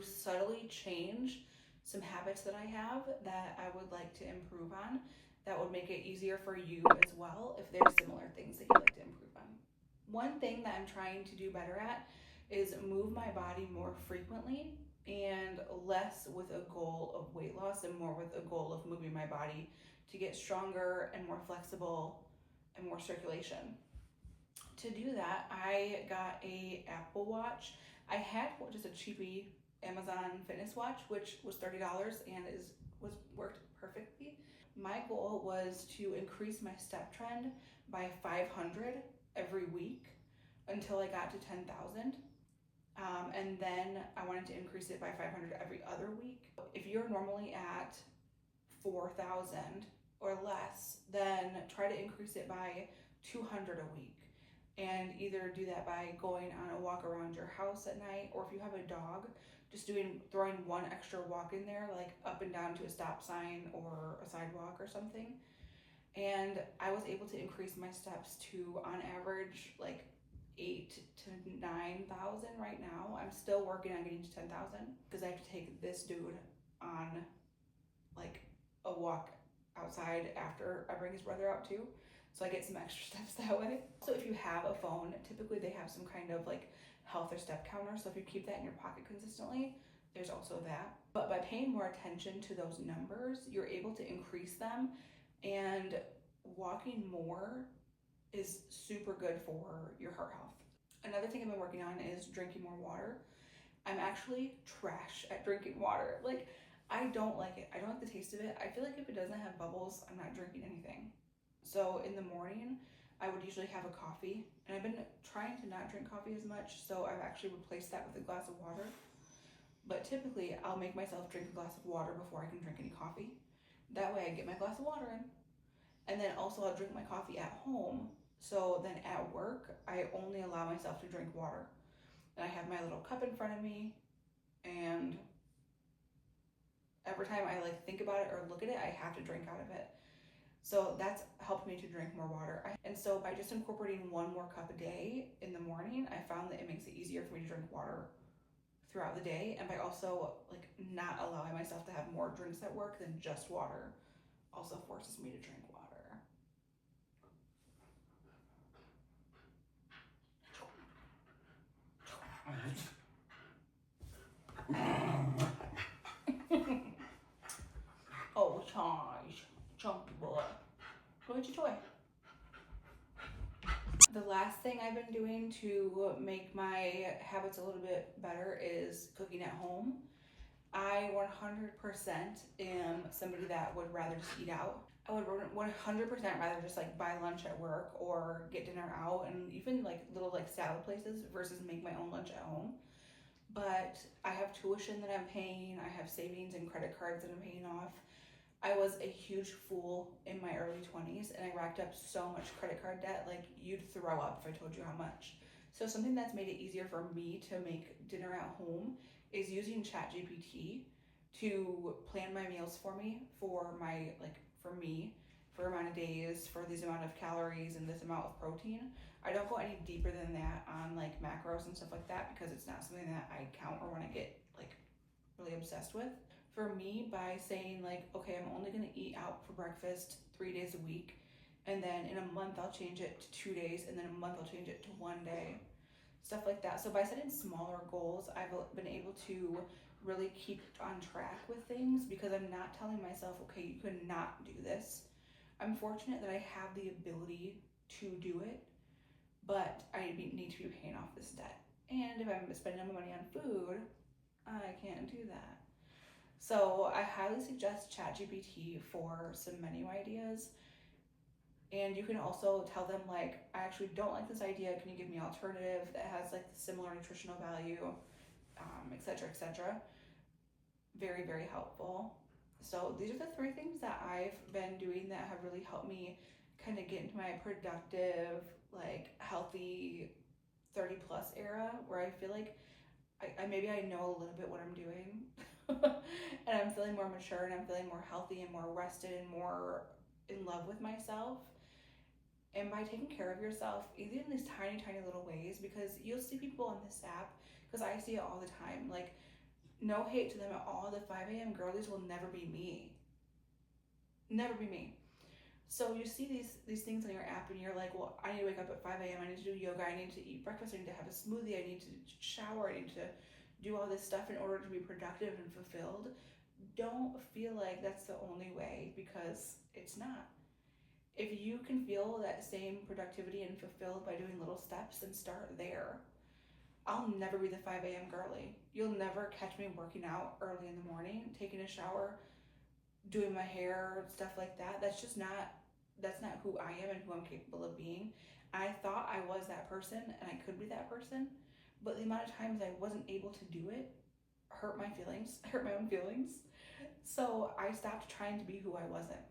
to subtly change some habits that I have that I would like to improve on that would make it easier for you as well if there's similar things that you'd like to improve on. One thing that I'm trying to do better at is move my body more frequently and less with a goal of weight loss and more with a goal of moving my body to get stronger and more flexible and more circulation. To do that, I got a Apple Watch. I had just a cheapy Amazon fitness watch, which was $30 and was worked perfectly. My goal was to increase my step trend by 500 every week until I got to 10,000. And then I wanted to increase it by 500 every other week. If you're normally at 4,000 or less, then try to increase it by 200 a week. And either do that by going on a walk around your house at night, or if you have a dog, just throwing one extra walk in there, like up and down to a stop sign or a sidewalk or something. And I was able to increase my steps to, on average, like 8 to 9,000 right now. I'm still working on getting to 10,000 because I have to take this dude on like a walk outside after I bring his brother out too. So I get some extra steps that way. So if you have a phone, typically they have some kind of like health or step counter. So if you keep that in your pocket consistently, there's also that. But by paying more attention to those numbers, you're able to increase them, and walking more is super good for your heart health. Another thing I've been working on is drinking more water. I'm actually trash at drinking water. Like, I don't like it. I don't like the taste of it. I feel like if it doesn't have bubbles, I'm not drinking anything. So in the morning, I would usually have a coffee, and I've been trying to not drink coffee as much, so I've actually replaced that with a glass of water. But typically, I'll make myself drink a glass of water before I can drink any coffee. That way I get my glass of water in. And then also I'll drink my coffee at home. So then at work, I only allow myself to drink water. And I have my little cup in front of me, and every time I like think about it or look at it, I have to drink out of it. So that's helped me to drink more water. And so by just incorporating one more cup a day in the morning, I found that it makes it easier for me to drink water throughout the day. And by also like not allowing myself to have more drinks at work than just water also forces me to drink water. Oh, Charge, chunky boy. Go get your toy. The last thing I've been doing to make my habits a little bit better is cooking at home. I 100% am somebody that would rather just eat out. I would 100% rather just like buy lunch at work or get dinner out, and even like little like salad places versus make my own lunch at home. But I have tuition that I'm paying, I have savings and credit cards that I'm paying off. I was a huge fool in my early 20s, and I racked up so much credit card debt, like you'd throw up if I told you how much. So something that's made it easier for me to make dinner at home is using ChatGPT to plan my meals for me, for amount of days, for this amount of calories and this amount of protein. I don't go any deeper than that on like macros and stuff like that because it's not something that I count or want to get like really obsessed with. For me, by saying like, okay, I'm only gonna eat out for breakfast 3 days a week, and then in a month I'll change it to 2 days, and then a month I'll change it to 1 day, stuff like that. So by setting smaller goals, I've been able to really keep on track with things because I'm not telling myself, okay, you could not do this. I'm fortunate that I have the ability to do it, but I need to be paying off this debt. And if I'm spending my money on food, I can't do that. So I highly suggest ChatGPT for some menu ideas. And you can also tell them like, I actually don't like this idea. Can you give me an alternative that has like similar nutritional value, etc., etc. Very, very helpful. So these are the 3 things that I've been doing that have really helped me kind of get into my productive, like healthy 30 plus era where I feel like I maybe I know a little bit what I'm doing. And I'm feeling more mature, and I'm feeling more healthy and more rested and more in love with myself. And by taking care of yourself, even in these tiny, tiny little ways, because you'll see people on this app, because I see it all the time, like No hate to them at all. The 5 a.m. girlies will never be me. Never be me. So you see these things on your app and you're like, well, I need to wake up at 5 a.m. I need to do yoga. I need to eat breakfast. I need to have a smoothie. I need to shower. I need to do all this stuff in order to be productive and fulfilled. Don't feel like that's the only way, because it's not. If you can feel that same productivity and fulfilled by doing little steps, then start there. I'll never be the 5 a.m. girly. You'll never catch me working out early in the morning, taking a shower, doing my hair, stuff like that. That's not who I am and who I'm capable of being. I thought I was that person and I could be that person, but the amount of times I wasn't able to do it hurt my feelings, hurt my own feelings. So I stopped trying to be who I wasn't.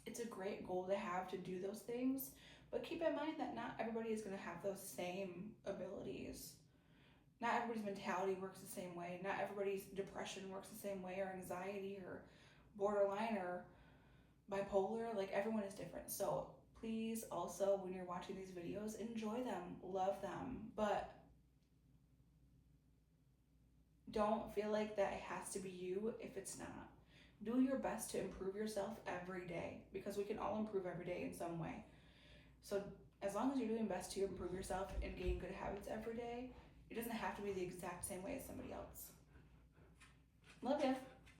It's a great goal to have, to do those things, but keep in mind that not everybody is going to have those same abilities. Not everybody's mentality works the same way. Not everybody's depression works the same way, or anxiety, or borderline, or bipolar. Like, everyone is different. So please also, when you're watching these videos, enjoy them, love them, but don't feel like that it has to be you if it's not. Do your best to improve yourself every day, because we can all improve every day in some way. So as long as you're doing best to improve yourself and gain good habits every day, it doesn't have to be the exact same way as somebody else. Love ya.